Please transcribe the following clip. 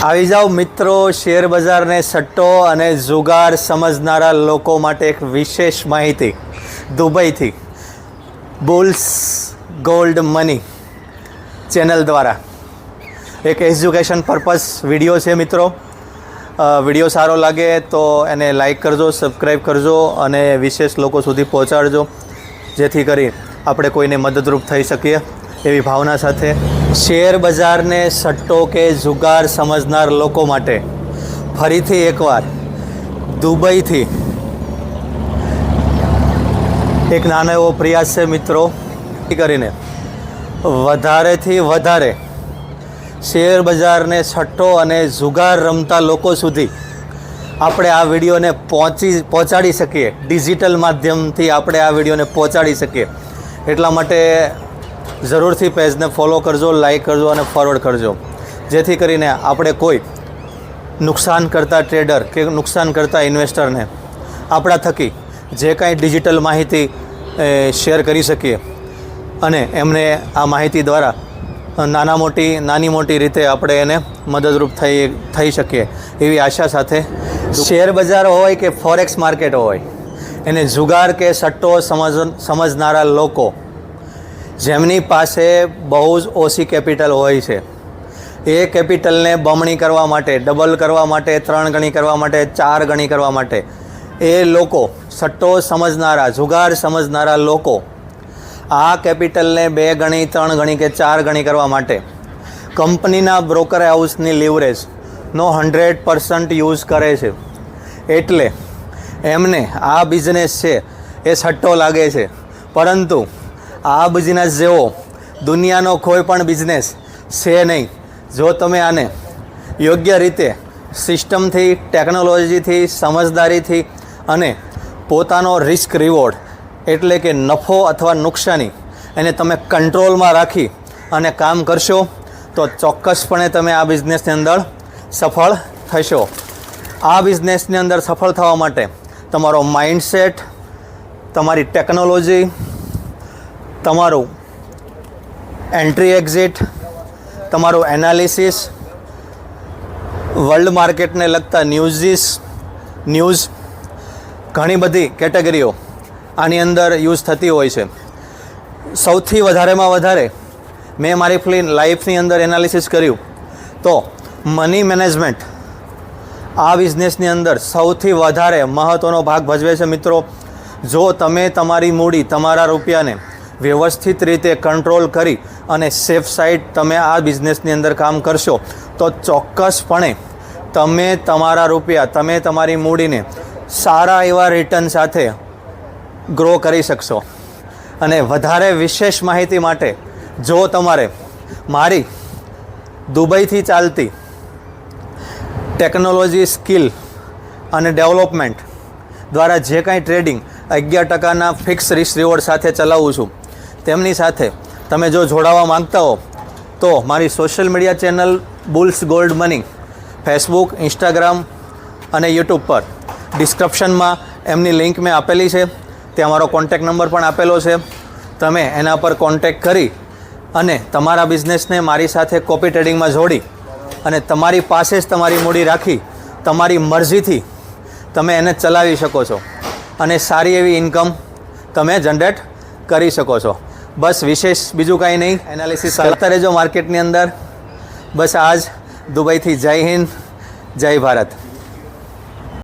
આવી જાઓ મિત્રો, શેર બજારને સટ્ટો અને જુગાર સમજનારા લોકો માટે એક વિશેષ માહિતી દુબઈથી બુલ્સ ગોલ્ડ મની ચેનલ દ્વારા એક એજ્યુકેશન પર્પઝ વિડીયો છે મિત્રો. વિડીયો સારો લાગે તો એને લાઈક કરજો, સબસ્ક્રાઈબ કરજો અને વિશેષ લોકો સુધી પહોંચાડજો, જેથી કરી આપણે કોઈને મદદરૂપ થઈ શકીએ એવી ભાવના સાથે. શેર બજારને સટ્ટો કે જુગાર સમજનાર લોકો માટે ફરીથી એકવાર દુબઈથી એક નાનો એવો પ્રયાસ છે મિત્રો, કરીને વધારેથી વધારે શેર બજારને સટ્ટો અને જુગાર રમતા લોકો સુધી આપણે આ વિડીયોને પહોંચાડી શકીએ, ડિજિટલ માધ્યમથી આપણે આ વિડીયોને પહોંચાડી શકીએ. એટલા માટે જરૂરથી પેજને ફોલો કરજો, લાઈક કરજો અને ફોરવર્ડ કરજો, જેથી કરીને આપણે કોઈ નુકસાન કરતા ટ્રેડર કે નુકસાન કરતા ઇન્વેસ્ટરને આપણા થકી જે કાંઈ ડિજિટલ માહિતી શેર કરી શકીએ અને એમને આ માહિતી દ્વારા નાની મોટી રીતે આપણે એને મદદરૂપ થઈ શકીએ એવી આશા સાથે. શેર બજાર હોય કે ફોરેક્સ માર્કેટ હોય, એને જુગાર કે સટ્ટો સમજનારા લોકો જેમની પાસે બહુ જ ઓછી કેપિટલ હોય છે, એ કેપિટલને બમણી કરવા માટે, ડબલ કરવા માટે, 3 ગણી કરવા માટે, 4 ગણી કરવા માટે એ લોકો, સટ્ટો સમજનારા, જુગાર સમજનારા લોકો આ કેપિટલને 2 ગણી, 3 ગણી કે 4 ગણી કરવા માટે કંપનીના બ્રોકર હાઉસની લીવરેજનો 100% યુઝ કરે છે. એટલે એમને આ બિઝનેસ છે એ સટ્ટો લાગે છે, પરંતુ આ બિઝનેસ જેવો દુનિયાનો કોઈ પણ બિઝનેસ છે નહીં. જો તમે આને યોગ્ય રીતે સિસ્ટમથી, ટેકનોલોજીથી, સમજદારીથી અને પોતાનો રિસ્ક રિવોર્ડ એટલે કે નફો અથવા નુકસાની એને તમે કંટ્રોલમાં રાખી અને કામ કરશો તો ચોક્કસપણે તમે આ બિઝનેસની અંદર સફળ થશો. આ બિઝનેસની અંદર સફળ થવા માટે તમારો માઇન્ડસેટ, તમારી ટેકનોલોજી, તમારું એન્ટ્રી એક્ઝિટ, તમારું એનાલિસિસ, વર્લ્ડ માર્કેટને લગતા ન્યૂઝ, ઘણી બધી કેટેગરીઓ આની અંદર યુઝ થતી હોય છે. સૌથી વધારેમાં વધારે મેં મારી લાઈફની અંદર એનાલિસિસ કર્યું તો મની મેનેજમેન્ટ આ બિઝનેસની અંદર સૌથી વધારે મહત્ત્વનો ભાગ ભજવે છે મિત્રો. જો તમે તમારી મૂડી, તમારા રૂપિયાને વ્યવસ્થિત રીતે કંટ્રોલ કરી અને સેફ સાઈડ તમે આ બિઝનેસની અંદર કામ કરશો તો ચોક્કસપણે તમે તમારા રૂપિયા, તમે તમારી મૂડીને સારા એવા રિટર્ન સાથે ગ્રો કરી શકશો. અને વધારે વિશેષ માહિતી માટે જો તમારે મારી દુબઈથી ચાલતી ટેકનોલોજી સ્કિલ અને ડેવલપમેન્ટ દ્વારા જે કાંઈ ટ્રેડિંગ 11%ના ફિક્સ રિસ્ક રિવોર્ડ સાથે ચલાવું છું, તેમની સાથે તમે જો જોડાવા માંગતા હો તો મારી social media channel bulls gold money Facebook, Instagram અને યુટ્યુબ પર ડિસ્ક્રિપ્શનમાં એમની લિંક મેં આપેલી છે. ત્યાં મારો કોન્ટેક નંબર પણ આપેલો છે. તમે એના પર કોન્ટેક કરી અને તમારા બિઝનેસને મારી સાથે કોપી ટ્રેડિંગમાં જોડી અને તમારી પાસે જ તમારી મૂડી રાખી તમારી મરજીથી તમે એને ચલાવી શકો છો અને સારી એવી ઇન્કમ તમે જનરેટ કરી શકો છો. બસ વિશેષ બીજું કાંઈ નહીં. એનાલિસિસ કરતા રહેજો માર્કેટની અંદર. બસ આજ દુબઈથી જય હિન્દ, જય ભારત.